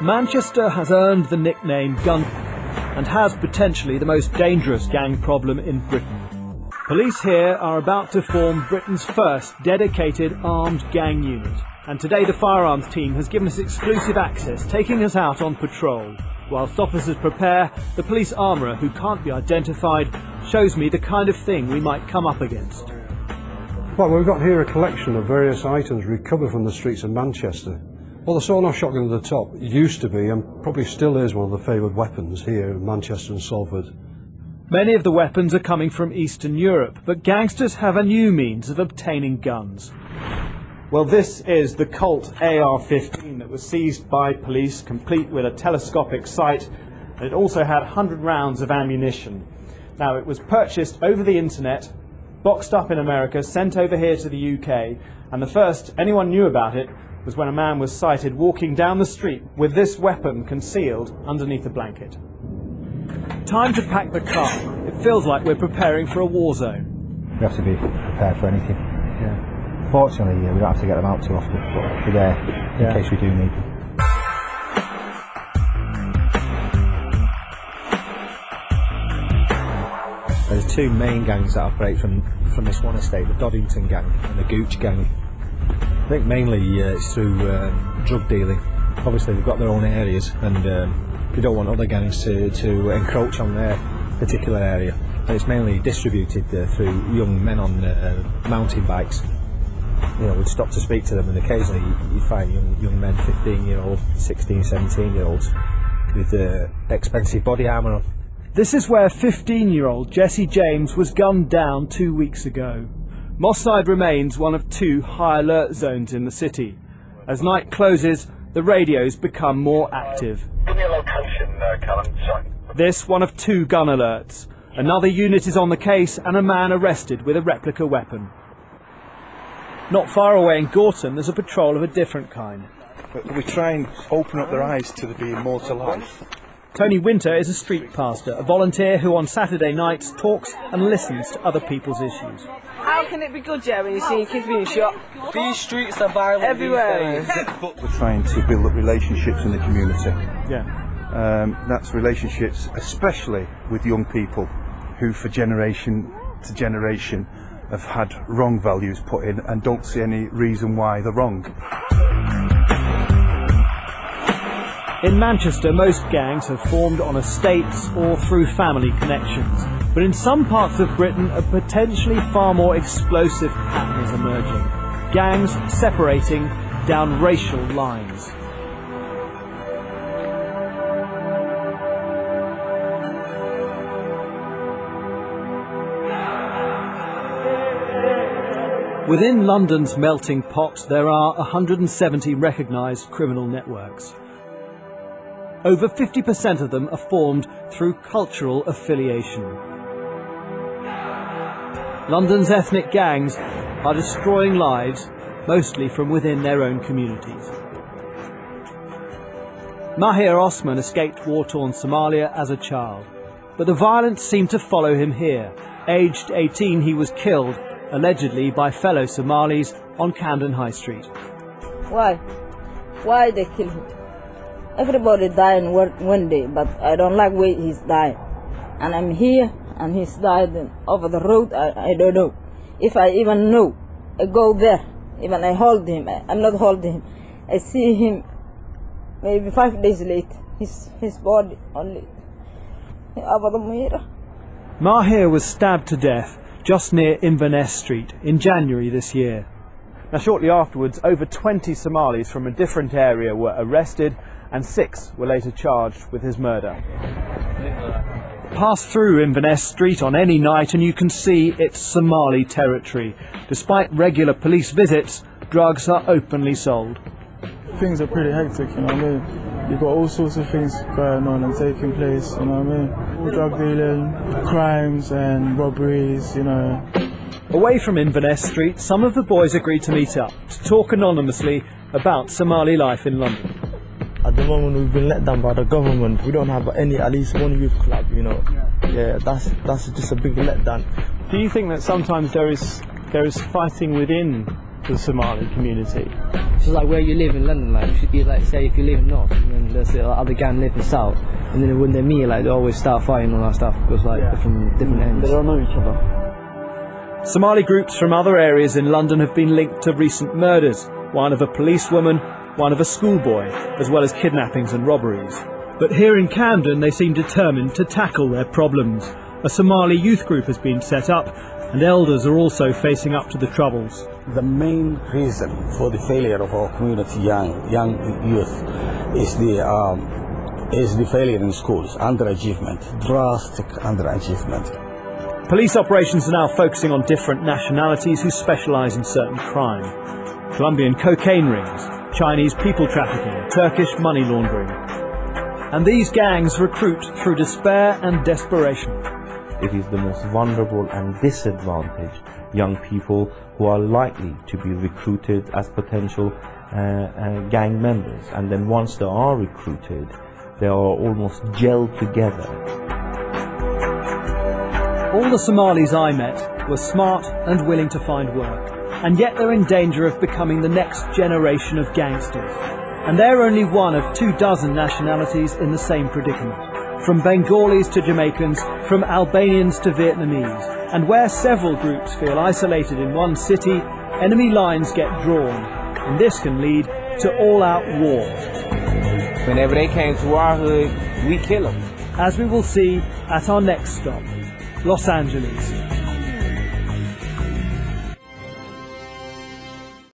Manchester has earned the nickname Gun and has potentially the most dangerous gang problem in Britain. Police here are about to form Britain's first dedicated armed gang unit, and today the firearms team has given us exclusive access, taking us out on patrol. Whilst officers prepare, the police armourer, who can't be identified, shows me the kind of thing we might come up against. Well, we've got here a collection of various items recovered from the streets of Manchester. Well, the sawn-off shotgun at the top used to be, and probably still is, one of the favoured weapons here in Manchester and Salford. Many of the weapons are coming from Eastern Europe, but gangsters have a new means of obtaining guns. Well, this is the Colt AR-15 that was seized by police, complete with a telescopic sight. It also had 100 rounds of ammunition. Now, it was purchased over the internet, boxed up in America, sent over here to the UK, and the first anyone knew about it was when a man was sighted walking down the street with this weapon concealed underneath a blanket. Time to pack the car. It feels like we're preparing for a war zone. We have to be prepared for anything. Yeah. Fortunately, we don't have to get them out too often, but we're there in case we do need them. There's two main gangs that operate from this one estate, the Doddington gang and the Gooch gang. I think mainly it's through drug dealing. Obviously they've got their own areas, and they don't want other gangs to encroach on their particular area. And it's mainly distributed through young men on mountain bikes. You know, we'd stop to speak to them, and occasionally you find young men, 15-year-old, 16, 17-year-olds, with expensive body armour on. This is where 15-year-old Jesse James was gunned down 2 weeks ago. Moss Side remains one of two high alert zones in the city. As night closes, the radios become more active. Give me a location, Callum. Sorry. This one of two gun alerts. Another unit is on the case and a man arrested with a replica weapon. Not far away in Gorton, there's a patrol of a different kind. We try and open up their eyes to being more to life. Tony Winter is a street pastor, a volunteer who on Saturday nights talks and listens to other people's issues. How can it be good, Joe, when you see kids being shot? These streets are violent everywhere. We're trying to build up relationships in the community. Yeah. That's relationships, especially with young people who, for generation to generation, have had wrong values put in and don't see any reason why they're wrong. In Manchester, most gangs have formed on estates or through family connections. But in some parts of Britain, a potentially far more explosive pattern is emerging. Gangs separating down racial lines. Within London's melting pot, there are 170 recognised criminal networks. Over 50% of them are formed through cultural affiliation. London's ethnic gangs are destroying lives, mostly from within their own communities. Mahir Osman escaped war-torn Somalia as a child, but the violence seemed to follow him here. Aged 18, he was killed, allegedly by fellow Somalis, on Camden High Street. Why? Why they kill him? Everybody dying one day, but I don't like where he's dying. And I'm here, and he's died over the road. I don't know. If I even know, I go there. Even I hold him. I'm not holding him. I see him maybe 5 days later. His body only over the mirror. Mahir was stabbed to death just near Inverness Street in January this year. Now, shortly afterwards, over 20 Somalis from a different area were arrested, and 6 were later charged with his murder. Pass through Inverness Street on any night and you can see it's Somali territory. Despite regular police visits, drugs are openly sold. Things are pretty hectic, you know what I mean? You've got all sorts of things going on and taking place, you know what I mean? Drug dealing, crimes and robberies, you know. Away from Inverness Street, some of the boys agreed to meet up, to talk anonymously about Somali life in London. At the moment we've been let down by the government. We don't have at least one youth club, you know. Yeah, that's just a big letdown. Do you think that sometimes there is fighting within the Somali community? It's just like where you live in London, like, should be like, say if you live in North, and then there's the other gang live in South, and then when they meet, like, they always start fighting and all that stuff, because like, they're from different ends. They don't know each other. Somali groups from other areas in London have been linked to recent murders, one of a policewoman, one of a schoolboy, as well as kidnappings and robberies. But here in Camden, they seem determined to tackle their problems. A Somali youth group has been set up, and elders are also facing up to the troubles. The main reason for the failure of our community young youth is the failure in schools, underachievement, drastic underachievement. Police operations are now focusing on different nationalities who specialise in certain crime. Colombian cocaine rings, Chinese people trafficking, Turkish money laundering. And these gangs recruit through despair and desperation. It is the most vulnerable and disadvantaged young people who are likely to be recruited as potential gang members. And then once they are recruited, they are almost gelled together. All the Somalis I met were smart and willing to find work, and yet they're in danger of becoming the next generation of gangsters. And they're only one of 24 nationalities in the same predicament. From Bengalis to Jamaicans, from Albanians to Vietnamese. And where several groups feel isolated in one city, enemy lines get drawn, and this can lead to all-out war. Whenever they came to our hood, we kill them. As we will see at our next stop, Los Angeles.